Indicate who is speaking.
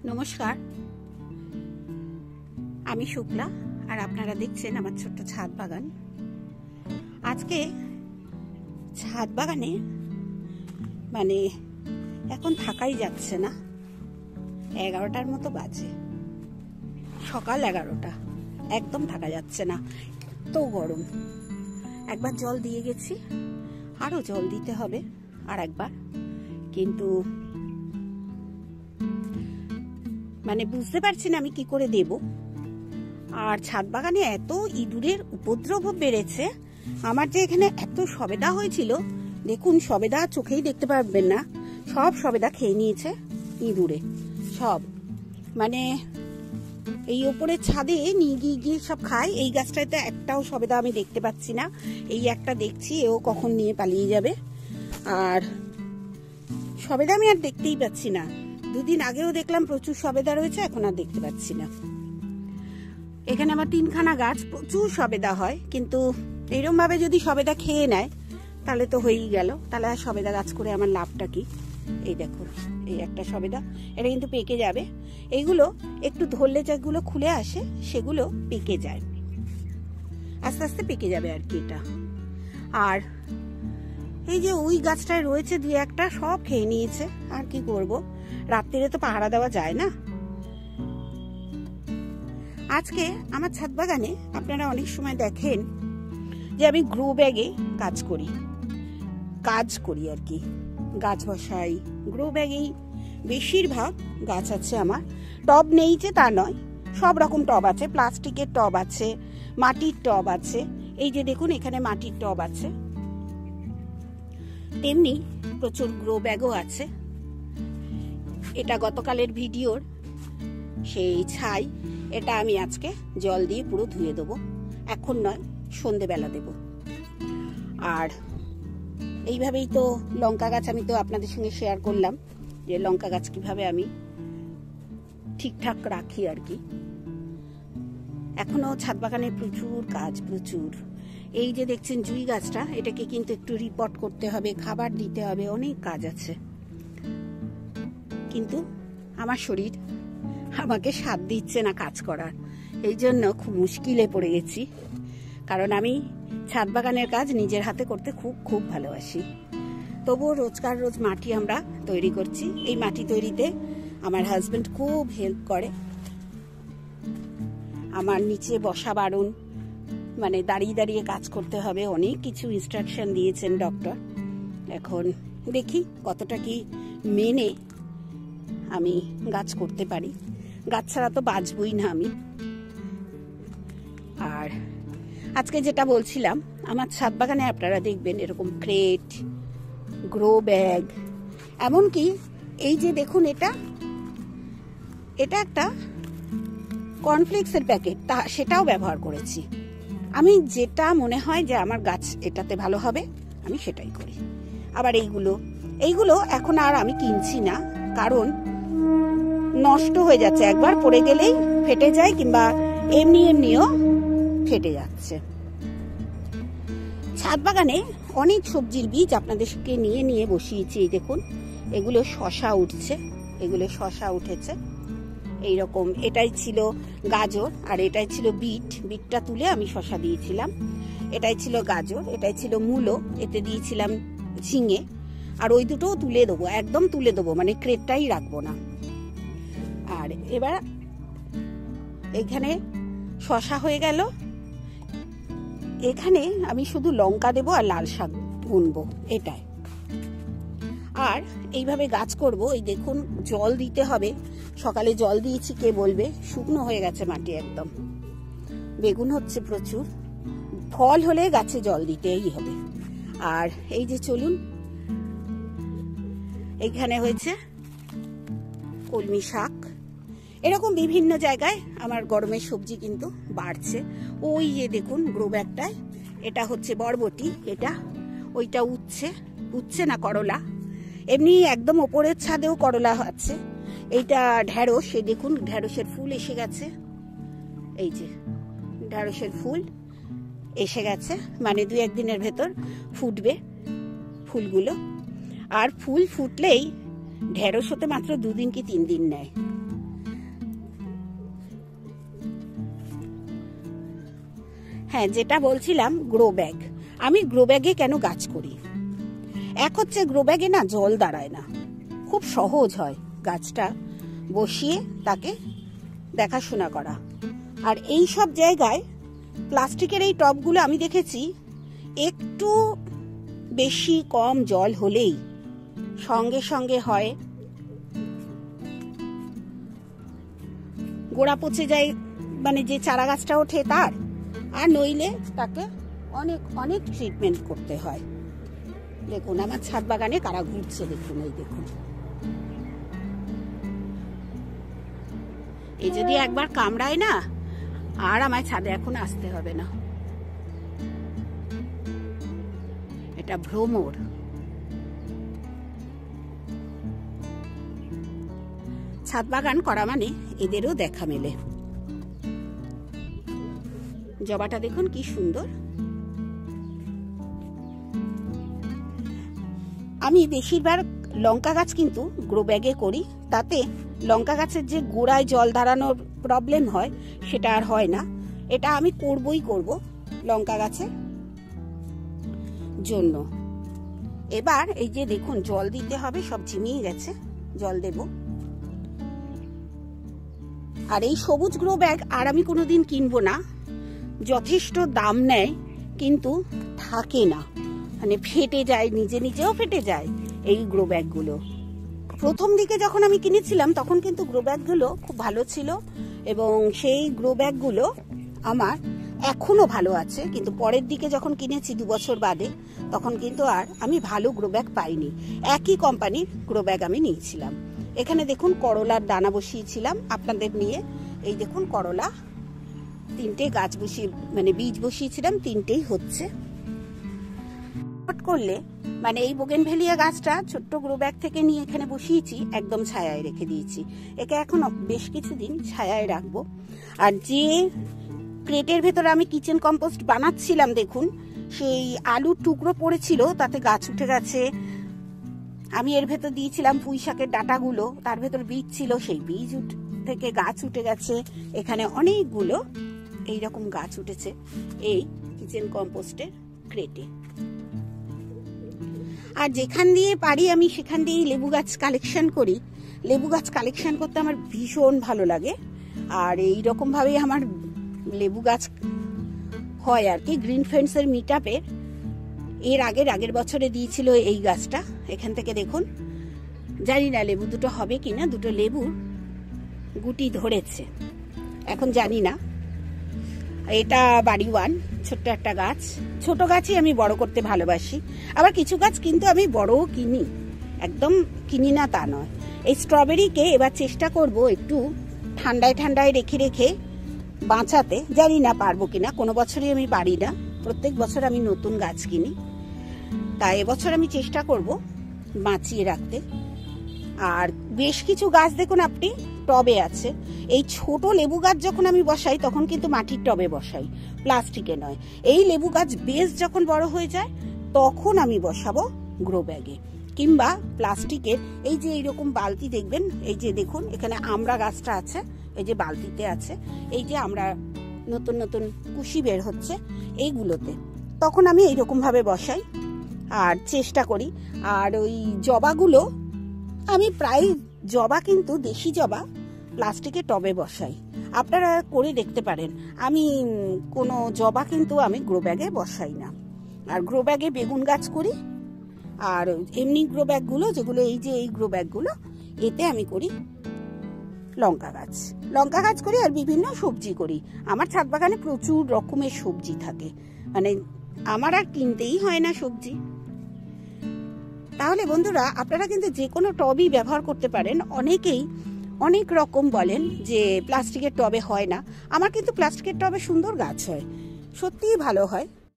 Speaker 1: নমস্কার, আমি শুক্লা আর আপনারা দেখছেন আমার ছোট্ট ছাদ বাগান। আজকে ছাদ বাগানে মানে এখন থাকাই যাচ্ছে না। 11টার মতো বাজে, সকাল 11টা, একদম থাকা যাচ্ছে না, এত গরম। একবার জল দিয়ে গেছি, আরো জল দিতে হবে আর একবার, কিন্তু মানে বুঝতে পারছি না আমি কি করে দেব। আর ছাদ বাগানে এত ইঁদুরের উপদ্রব বেড়েছে। আমার যে এখানে এত সবেদা হয়েছিল, দেখুন সবেদা চোখেই দেখতে পারবেন না, সব সবেদা খেয়ে নিয়েছে ইঁদুরে সব। মানে এই ওপরে ছাদে নিয়ে গিয়ে সব খায়। এই গাছটাতে একটাও সবেদা আমি দেখতে পাচ্ছি না, এই একটা দেখছি, এও কখন নিয়ে পালিয়ে যাবে। আর সবেদা আমি আর দেখতেই পাচ্ছি না। দুদিন আগেও দেখলাম প্রচুর সবেদা রয়েছে, এখন আর দেখতে পাচ্ছি না। এখানে আমার 3খানা গাছ, প্রচুর সবেদা হয়, কিন্তু এরকম ভাবে যদি সবেদা খেয়ে নেয় তাহলে তো হয়েই গেল। তাহলে আর সবেদা গাছ করে আমার লাভটা কি? এই দেখো, এই একটা সবেদা, এটা কিন্তু পেকে যাবে। এইগুলো একটু ধরলে যেগুলো খুলে আসে সেগুলো পেকে যায়, আস্তে আস্তে পেকে যাবে আর কি এটা। আর এই যে ওই গাছটায় রয়েছে 2-1টা, সব খেয়ে নিয়েছে। আর কি করব, রাত্রিরে তো পাহারা দেওয়া যায় না। আজকে আমার ছাদ বাগানে আপনারা অনেক সময় দেখেন যে আমি গ্রো ব্যাগে কাজ করি আর কি, গাছ বসাই গ্রো ব্যাগেই। বেশিরভাগ গাছ আছে আমার। টব নেই যে তা নয়, সব রকম টব আছে, প্লাস্টিকের টব আছে, মাটির টব আছে। এই যে দেখুন এখানে মাটির টব আছে, তেমনি প্রচুর গ্রো ব্যাগও আছে। এটা গতকালের ভিডিওর সেই ছাই, এটা আমি আজকে জল দিয়ে পুরো ধুয়ে দেবো, এখন নয়, সন্ধেবেলা দেব। আর এইভাবেই তো লঙ্কা গাছ, আমি তো আপনাদের সঙ্গে শেয়ার করলাম যে লঙ্কা গাছ কিভাবে আমি ঠিকঠাক রাখি আর কি। এখনো ছাদ বাগানে প্রচুর কাজ, প্রচুর। এই যে দেখছেন জুঁই গাছটা, এটাকে কিন্তু একটু রিপোর্ট করতে হবে, খাবার দিতে হবে, অনেক কাজ আছে। কিন্তু আমার শরীর আমাকে সাথ দিচ্ছে না কাজ করার, এই জন্য খুব মুশকিলে পড়ে গেছি। কারণ আমি ছাদ বাগানের কাজ নিজের হাতে করতে খুব খুব ভালোবাসি। তবুও রোজ মাটি আমরা তৈরি করছি। এই মাটি তৈরিতে আমার হাজবেন্ড খুব হেল্প করে। আমার নিচে বসা বারণ, মানে দাঁড়িয়ে দাঁড়িয়ে কাজ করতে হবে, অনেক কিছু ইনস্ট্রাকশন দিয়েছেন ডক্টর। এখন দেখি কতটা কি মেনে আমি গাছ করতে পারি। গাছ ছাড়া তো বাঁচবই না আমি। আর আজকে যেটা বলছিলাম, আমার ছাদ বাগানে আপনারা দেখবেন এরকম ক্রেট, গ্রো ব্যাগ, এমনকি এই যে দেখুন এটা একটা কর্নফ্লেক্সের প্যাকেট, সেটাও ব্যবহার করেছি। আমি যেটা মনে হয় যে আমার গাছ এটাতে ভালো হবে আমি সেটাই করি। আবার এইগুলো এখন আর আমি কিনছি না, কারণ নষ্ট হয়ে যাচ্ছে, একবার পড়ে গেলেই ফেটে যায়, কিংবা এমনিও ফেটে যাচ্ছে। ছাদ বাগানে অনেক সবজির বীজ আপনাদেরকে নিয়ে বসিয়েছি। দেখুন এগুলো শশা উঠেছে এইরকম। এটাই ছিল গাজর আর এটাই ছিল বিটটা তুলে আমি শশা দিয়েছিলাম। এটাই ছিল গাজর, এটাই ছিল মূলো, এতে দিয়েছিলাম ঝিঙে। আর ওই দুটোও তুলে দেবো, একদম তুলে দেবো, মানে ক্রেটটাই রাখবো না। আর এবার এখানে শশা হয়ে গেল, এখানে আমি শুধু লঙ্কা দেবো আর লাল শাক বুনবো এটাই। আর এইভাবে গাছ করব। এই দেখুন জল দিতে হবে, সকালে জল দিয়েছি, কে বলবে শুকনো হয়ে গেছে মাটি একদম। বেগুন হচ্ছে প্রচুর, ফল হলে গাছে জল দিতেই হবে। আর এই যে চলুন, এইখানে হয়েছে কলমি শাক। এরকম বিভিন্ন জায়গায় আমার গরমের সবজি কিন্তু বাড়ছে। ওই যে দেখুন গ্রো ব্যাগটায় এটা হচ্ছে বরবটি, ওইটা উচ্ছে না করলা, এমনি একদম ওপরের ছাদেও করলা আছে। এইটা ঢেঁড়স, এই দেখুন ঢেঁড়সের ফুল এসে গেছে, এই যে ঢেঁড়সের ফুল এসে গেছে, মানে 2-1 দিনের ভেতর ফুটবে ফুলগুলো। আর ফুল ফুটলেই ঢেঁড়স হতে মাত্র 2 দিন কি 3 দিন নেয়। হ্যাঁ, যেটা বলছিলাম গ্রো ব্যাগ। আমি গ্রো ব্যাগে কেন গাছ করি? এক হচ্ছে গ্রো ব্যাগে না জল দাঁড়ায় না, খুব সহজ হয় গাছটা বসিয়ে তাকে দেখাশোনা করা। আর এই সব জায়গায় প্লাস্টিকের এই টবগুলো আমি দেখেছি একটু বেশি কম জল হলেই সঙ্গে সঙ্গে হয় গোড়া পচে যায়, মানে যে চারা গাছটা ওঠে তার, আর নইলে তাকে অনেক অনেক ট্রিটমেন্ট করতে হয়। দেখুন আমার ছাদ বাগানে কারা ঘুরছে, দেখুন এই দেখুন। এই যদি একবার কামড়ায় না, আর আমার ছাদে এখন আসতে হবে না। এটা ভ্রমর। ছাদ বাগান করা মানে এদেরও দেখা মেলে। জবাটা দেখুন কি সুন্দর। আমি বেশিরভাগ লঙ্কা গাছ কিন্তু গ্রো ব্যাগে করি, তাতে লঙ্কা গাছের যে গোড়ায় জল দাঁড়ানোর প্রবলেম হয় সেটা আর হয় না। এটা আমি করবই করব লঙ্কা গাছের জন্য। এবার এই যে দেখুন জল দিতে হবে, সব ঝিমিয়ে গেছে, জল দেব। আর এই সবুজ গ্রো ব্যাগ আর আমি কোনোদিন কিনবো না। যথেষ্ট দাম নেয় কিন্তু থাকে না, মানে ফেটে যায়, নিজে নিজেও ফেটে যায় এই গ্রো ব্যাগগুলো। প্রথম দিকে যখন আমি কিনেছিলাম তখন কিন্তু গ্রো ব্যাগগুলো খুব ভালো ছিল, এবং সেই গ্রো ব্যাগগুলো আমার এখনো ভালো আছে। কিন্তু পরের দিকে যখন কিনেছি 2 বছর বাদে, তখন কিন্তু আর আমি ভালো গ্রো ব্যাগ পাইনি। একই কোম্পানির গ্রো ব্যাগ আমি নিয়েছিলাম। এখানে দেখুন করলার দানা বসিয়েছিলাম আপনাদের নিয়ে। এই দেখুন করলা, 3টে গাছ বসিয়ে, মানে বীজ বসিয়েছিলাম, 3টেই হচ্ছে। করলে মানে এই বোগেনভেলিয়া গাছটা ছোট্ট গ্রো ব্যাগ থেকে নিয়ে এখানে বসিয়েছি, একদম ছায়ায় রেখে দিয়েছি। একে এখন বেশ কিছুদিন ছায়ায় রাখবো। আর যে ক্রেটের ভেতরে আমি কিচেন কম্পোস্ট বানাচ্ছিলাম, দেখুন সেই আলুর টুকরো পড়েছিল, তাতে গাছ উঠে গেছে। আমি এর ভেতর দিয়েছিলাম পুঁই শাকের ডাঁটাগুলো, তার ভেতর বীজ ছিল, সেই বীজ থেকে গাছ উঠে গেছে। এখানে অনেকগুলো এইরকম গাছ উঠেছে এই কিচেন কম্পোস্টের ক্রেটে। আর যেখান দিয়ে পারি আমি সেখান দিয়েই লেবু গাছ কালেকশন করি। লেবু গাছ কালেকশন করতে আমার ভীষণ ভালো লাগে। আর এইরকম ভাবে আমার লেবু গাছ হয় আর কি। গ্রিন ফ্রেন্ডসের মিট আপে এর আগের বছরে দিয়েছিল এই গাছটা। এখান থেকে দেখুন, জানি না লেবু দুটো হবে কিনা, দুটো লেবুর গুটি ধরেছে, এখন জানি না। এটা বাড়ি 1, ছোট্ট একটা গাছ। ছোট গাছই আমি বড় করতে ভালোবাসি। আবার কিছু গাছ কিন্তু আমি বড়ও কিনি, একদম কিনি না তা নয়। এই স্ট্রবেরিকে এবার চেষ্টা করব একটু ঠান্ডায় ঠান্ডায় রেখে রেখে বাঁচাতে। জানি না পারবো কিনা, কোনো বছরই আমি পারি না, প্রত্যেক বছর আমি নতুন গাছ কিনি। তাই এবছর আমি চেষ্টা করব বাঁচিয়ে রাখতে। আর বেশ কিছু গাছ দেখুন আপনি টবে আছে। এই ছোট লেবু গাছ যখন আমি বসাই তখন কিন্তু মাটির টবে বসাই, প্লাস্টিকে নয়। এই লেবু গাছ বেশ যখন বড় হয়ে যায় তখন আমি বসাবো গ্রো ব্যাগে কিংবা প্লাস্টিকের এই যে এইরকম বালতি দেখবেন। এই যে দেখুন এখানে আমড়া গাছটা আছে, এই যে বালতিতে আছে, এই যে আমরা নতুন নতুন কুশি বের হচ্ছে এইগুলোতে, তখন আমি এইরকম ভাবে বসাই আর চেষ্টা করি। আর ওই জবাগুলো আমি প্রায় জবা কিন্তু দেশি জবা প্লাস্টিকের টবে বসাই, আপনারা করে দেখতে পারেন। আমি কোনো জবা কিন্তু আমি গ্রো ব্যাগে বসাই না। আর গ্রো ব্যাগে বেগুন গাছ করি, আর এমনি গ্রো ব্যাগগুলো যেগুলো এই যে এই গ্রো ব্যাগগুলো, এতে আমি করি লঙ্কা গাছ করি আর বিভিন্ন সবজি করি। আমার ছাদ বাগানে প্রচুর রকমের সবজি থাকে, মানে আমার আর কিনতেই হয় না সবজি। তাহলে বন্ধুরা আপনারা কিন্তু যে কোনো টবই ব্যবহার করতে পারেন। অনেকেই অনেক রকম বলেন যে প্লাস্টিকের টবে হয় না, আমার কিন্তু প্লাস্টিকের টবে সুন্দর গাছ হয়, সত্যিই ভালো হয়।